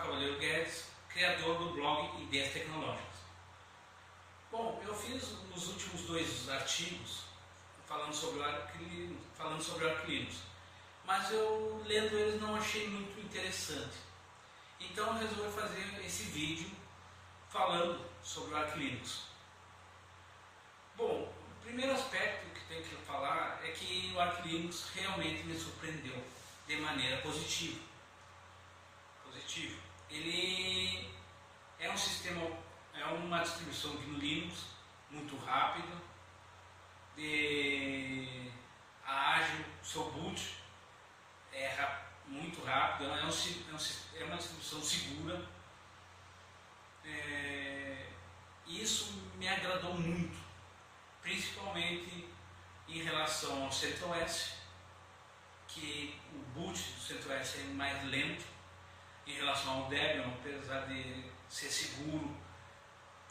Cavaleiro Guedes, criador do blog Ideias Tecnológicas. Bom, eu fiz nos últimos 2 artigos falando sobre o Arch Linux, mas eu lendo eles não achei muito interessante. Então eu resolvi fazer esse vídeo falando sobre o Arch Linux. Bom, o primeiro aspecto que tenho que falar é que o Arch Linux realmente me surpreendeu de maneira positiva. Ele é um sistema, é uma distribuição de Linux muito rápida, ágil, seu boot é muito rápido, é uma distribuição segura. Isso me agradou muito, principalmente em relação ao CentOS, que o boot do CentOS é mais lento em relação ao Debian, apesar de ser seguro,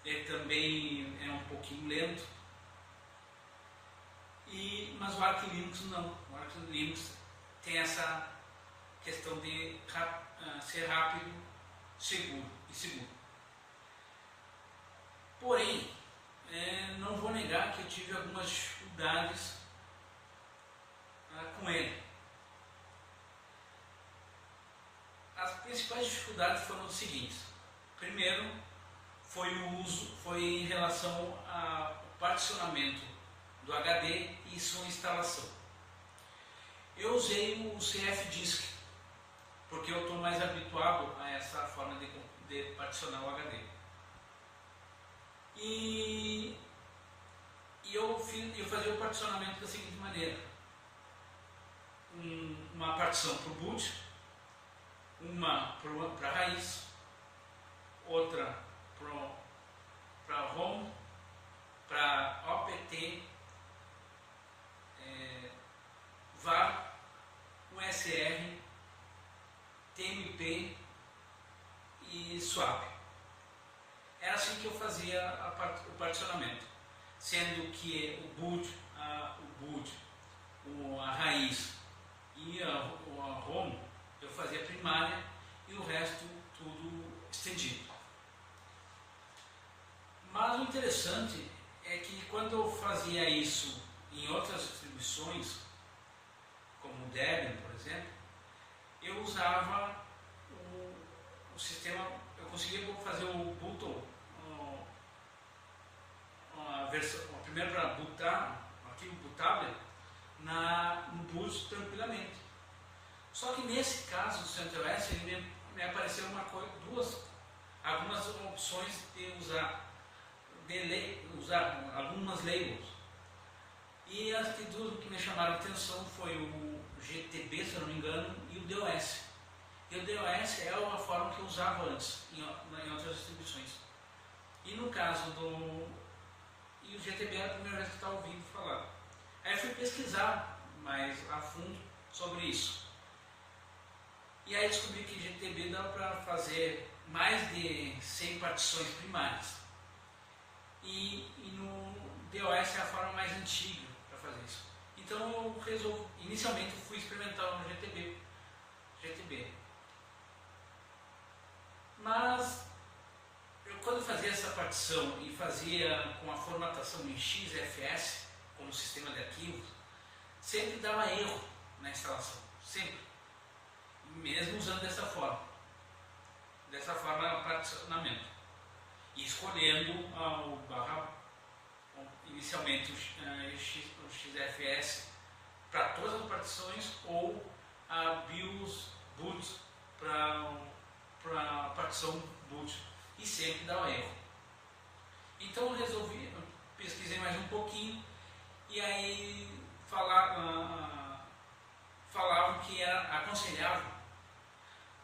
ele também é um pouquinho lento. Mas o Arch Linux não. O Arch Linux tem essa questão de ser rápido, seguro. Porém, não vou negar que eu tive algumas dificuldades com ele. As principais dificuldades foram as seguintes. Primeiro, foi em relação ao particionamento do HD e sua instalação. Eu usei o CFDisk, porque eu estou mais habituado a essa forma de particionar o HD. E eu fazia o particionamento da seguinte maneira: uma partição para o boot, uma para a raiz, outra para ROM, para OPT, VAR, USR, TMP e SWAP. Era assim que eu fazia o particionamento, sendo que o boot, a raiz e a ROM eu fazia primária e o resto tudo estendido. Mas o interessante é que quando eu fazia isso em outras distribuições, como o Debian, por exemplo, eu usava o sistema, eu conseguia fazer o boot, a primeira para bootar, o arquivo bootable, no boot tranquilamente. Só que nesse caso do CentOS, ele me apareceu algumas opções de usar algumas labels. E as duas que me chamaram a atenção foi o GTB, se eu não me engano, e o DOS. E o DOS é a forma que eu usava antes em outras distribuições. E no caso e o GTB era a primeira vez que eu estava ouvindo falar. Aí eu fui pesquisar mais a fundo sobre isso. E aí descobri que GTB dá para fazer mais de 100 partições primárias. E no DOS é a forma mais antiga para fazer isso. Então eu inicialmente eu fui experimentar no GTB. Mas quando eu fazia essa partição e fazia com a formatação em XFS, como sistema de arquivos, sempre dava erro na instalação, sempre. Mesmo usando dessa forma particionamento. E escolhendo inicialmente o XFS para todas as partições ou a BIOS boot para a partição boot, e sempre dá erro. Então eu pesquisei mais um pouquinho e aí falavam que era aconselhável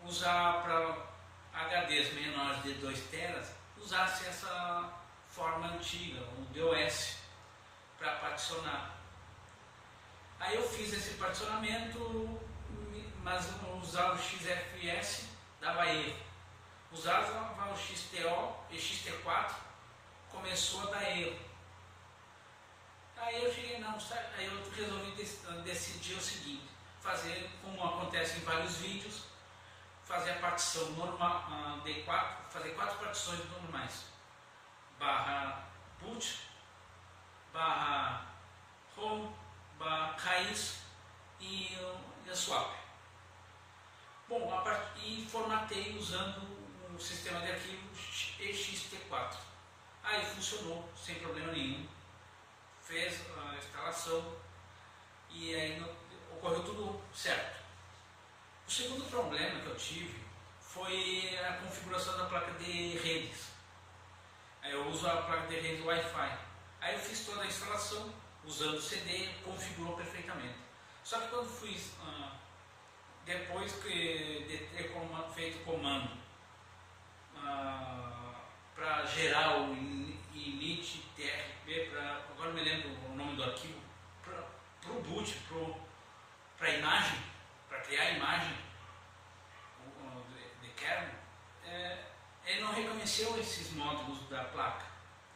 usar para HDs menores de 2 teras, usasse essa forma antiga, o DOS, para particionar. Aí eu fiz esse particionamento, mas usar o XFS dava erro. Usava o XTO e XT4, começou a dar erro. Aí eu resolvi decidir o seguinte: fazer como acontece em vários vídeos, fazer a partição normal, fazer 4 partições normais, barra boot, barra home, barra raiz e a swap. Bom, e formatei usando um sistema de arquivos ext4. Aí funcionou sem problema nenhum, fez a instalação e aí ocorreu tudo certo. O segundo problema que eu tive foi a configuração da placa de redes. Aí eu uso a placa de rede Wi-Fi. Aí eu fiz toda a instalação usando o CD, configurou perfeitamente. Só que quando fui, depois de ter feito o comando para gerar o init trp, agora não me lembro o nome do arquivo, para o boot, para a imagem, para criar a imagem de kernel, ele não reconheceu esses módulos da placa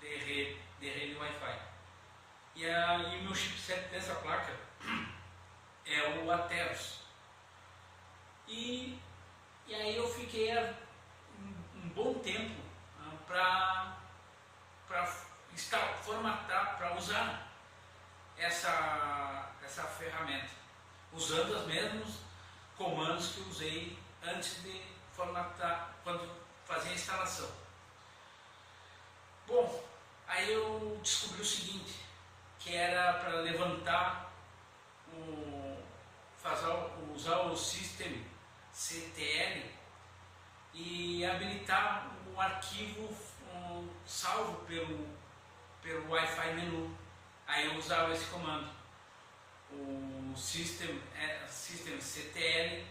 de rede Wi-Fi. E o meu chipset dessa placa é o Atheros. E aí eu fiquei um bom tempo para formatar, para usar essa ferramenta, usando os mesmos comandos que usei antes de formatar, quando fazia a instalação. Bom, aí eu descobri o seguinte, que era para levantar, usar o System CTL e habilitar o arquivo salvo pelo Wi-Fi menu. Aí eu usava esse comando, o System CTL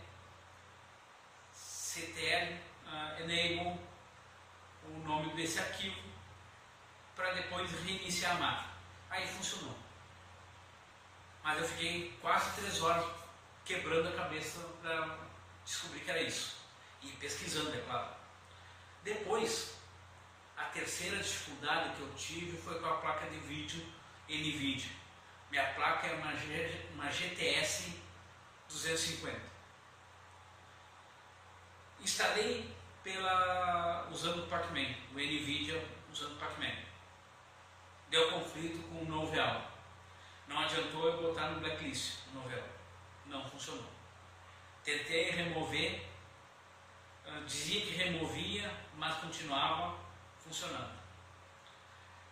enable o nome desse arquivo para depois reiniciar a máquina. Aí funcionou. Mas eu fiquei quase 3 horas quebrando a cabeça para descobrir que era isso. E pesquisando, é claro. Depois, a terceira dificuldade que eu tive foi com a placa de vídeo NVIDIA. Minha placa é uma GTS 250. Instalei usando o Pacman, o NVIDIA usando o Pacman. Deu conflito com o Novell. Não adiantou eu botar no blacklist o Novell. Não funcionou. Tentei remover, dizia que removia, mas continuava funcionando.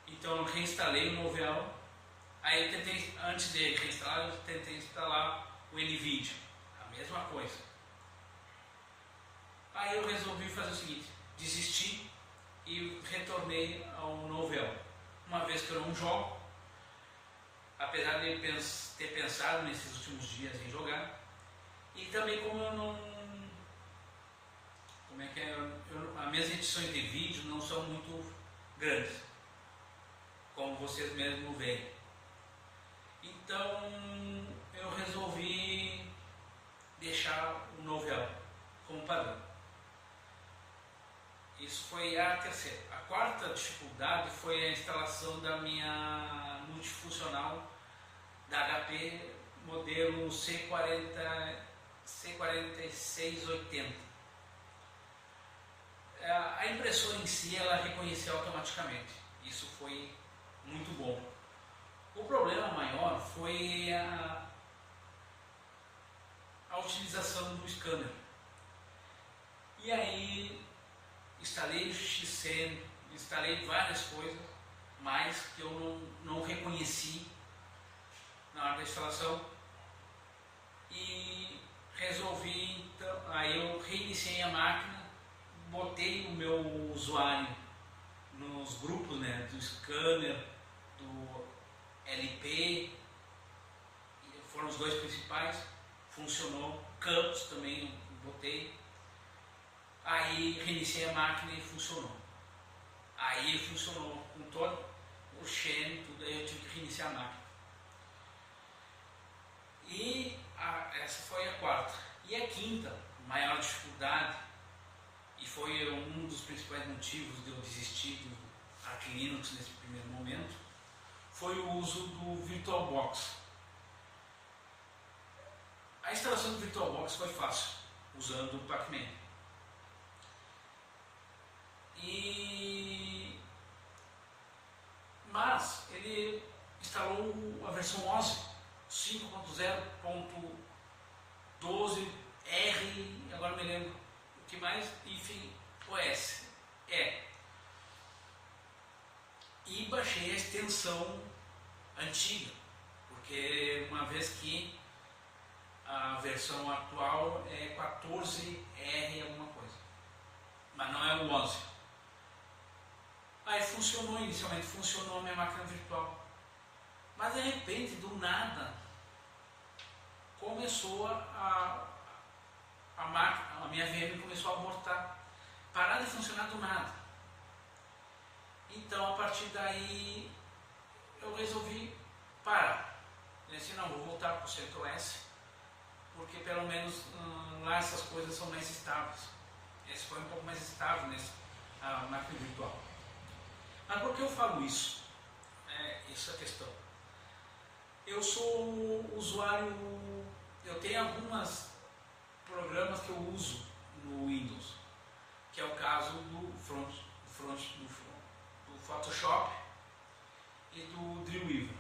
Então eu reinstalei o Novell. Aí eu tentei, antes de reinstalar, eu tentei instalar o NVIDIA. A mesma coisa. Aí eu resolvi fazer o seguinte, desisti e retornei ao Novell. Uma vez que eu não jogo, apesar de ter pensado nesses últimos dias em jogar, e também como eu não... as minhas edições de vídeo não são muito grandes, como vocês mesmos veem. Então eu resolvi deixar o Novell como padrão. Isso foi a terceira. A quarta dificuldade foi a instalação da minha multifuncional da HP modelo C4680. A impressora em si, ela reconheceu automaticamente. Isso foi muito bom. O problema maior foi a utilização do scanner. E aí instalei o XCM, instalei várias coisas, mas que eu não reconheci na hora da instalação. E resolvi, então, aí eu reiniciei a máquina, botei o meu usuário nos grupos, né, do scanner, do LP, foram os dois principais, funcionou. Campos também eu botei. Aí reiniciei a máquina e funcionou. Aí funcionou com todo o share, tudo, aí eu tive que reiniciar a máquina. E essa foi a quarta. E a quinta, maior dificuldade, e foi um dos principais motivos de eu desistir do Arch Linux nesse primeiro momento, foi o uso do VirtualBox. A instalação do VirtualBox foi fácil, usando o Pacman. Mas ele instalou a versão 11, 5.0.12R, agora me lembro o que mais, enfim, OS. E baixei a extensão antiga, porque uma vez que a versão atual é 14R alguma coisa, mas não é o 11. Aí funcionou, inicialmente funcionou a minha máquina virtual, mas de repente, do nada, começou a minha VM começou a abortar, parar de funcionar do nada. Então, a partir daí, eu resolvi parar. Eu disse, não, vou voltar para o CentOS, porque pelo menos lá essas coisas são mais estáveis. Esse foi um pouco mais estável nesse máquina virtual. Mas por que eu falo isso? Essa é a questão. Eu sou usuário, eu tenho alguns programas que eu uso no Windows, que é o caso do Photoshop e do Dreamweaver.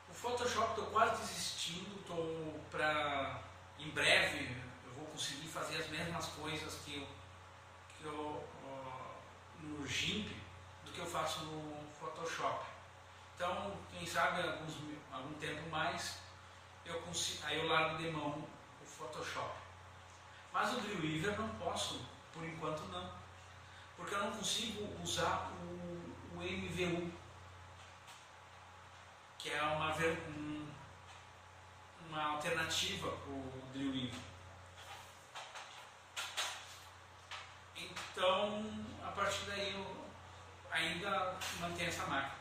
O Photoshop estou quase desistindo, em breve eu vou conseguir fazer as mesmas coisas que eu no GIMP do que eu faço no Photoshop. Então, quem sabe algum tempo mais aí eu largo de mão o Photoshop. Mas o Dreamweaver não posso, por enquanto não, porque eu não consigo usar o MVU, que é uma alternativa para o Dreamweaver. Então, a partir daí eu ainda mantenho essa máquina.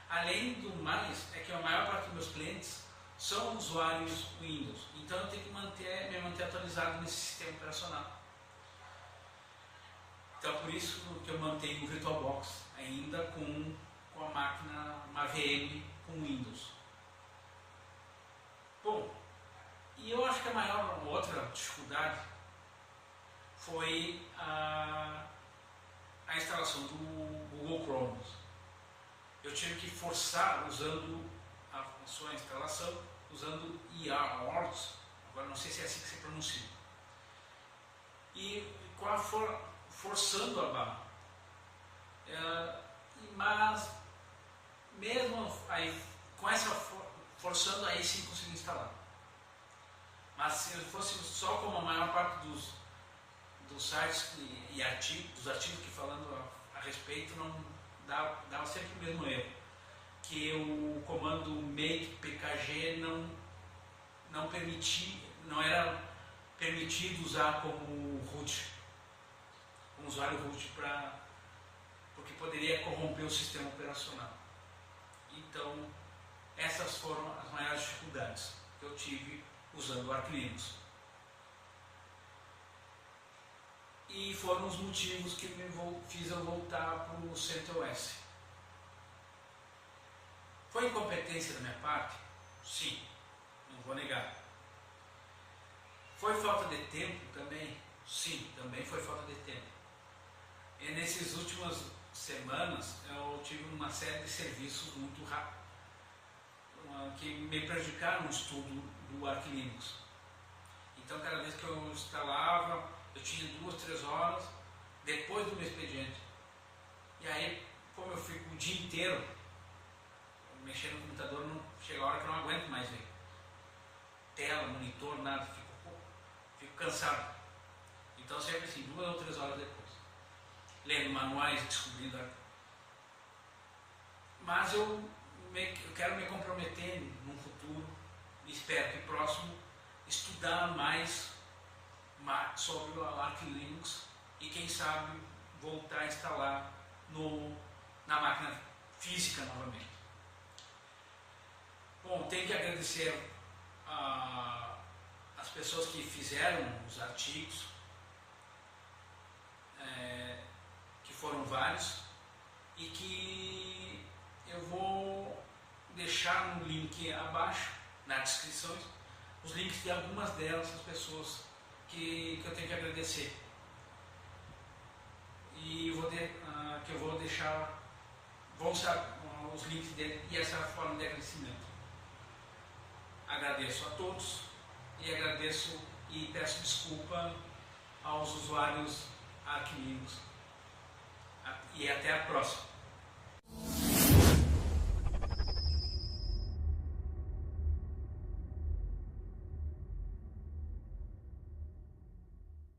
Além do mais, é que a maior parte dos meus clientes são usuários Windows, então eu tenho que me manter atualizado nesse sistema operacional. Então, por isso que eu mantenho o VirtualBox ainda com a máquina, uma VM com Windows. Bom, e eu acho que a outra dificuldade foi a instalação do Google Chrome. Eu tive que forçar usando a sua instalação, usando IAWords, agora não sei se é assim que se pronuncia, e forçando a barra. Mas mesmo aí, com essa forçando, aí sim consegui instalar. Mas se fosse só como a maior parte dos sites e dos artigos que falando a respeito, não dava sempre o mesmo erro, que o comando make pkg não era permitido usar como root, como usuário root, porque poderia corromper o sistema operacional. Então, essas foram as maiores dificuldades que eu tive usando o Arch Linux. E foram os motivos que me fiz eu voltar para o CentOS. Foi incompetência da minha parte? Sim, não vou negar. Foi falta de tempo também? Sim, também foi falta de tempo. E nessas últimas semanas eu tive uma série de serviços muito rápidos que me prejudicaram no estudo do Arch Linux. Então, cada vez que eu instalava, eu tinha 2, 3 horas depois do meu expediente. E aí, como eu fico o dia inteiro mexendo no computador, chega a hora que eu não aguento mais ver tela, monitor, nada, fico cansado. Então, sempre assim, 2 ou 3 horas depois, lendo manuais, descobrindo. Mas eu quero me comprometer num futuro, espero que próximo, estudar mais sobre o Arch Linux e quem sabe voltar a instalar na máquina física novamente. Bom, tenho que agradecer as pessoas que fizeram os artigos, que foram vários, e que eu vou deixar no link abaixo, na descrição, os links de algumas delas, as pessoas que eu tenho que agradecer. e que eu vou deixar, vão ser os links dele e essa forma de agradecimento. Agradeço a todos e agradeço e peço desculpa aos usuários arquivos. E até a próxima.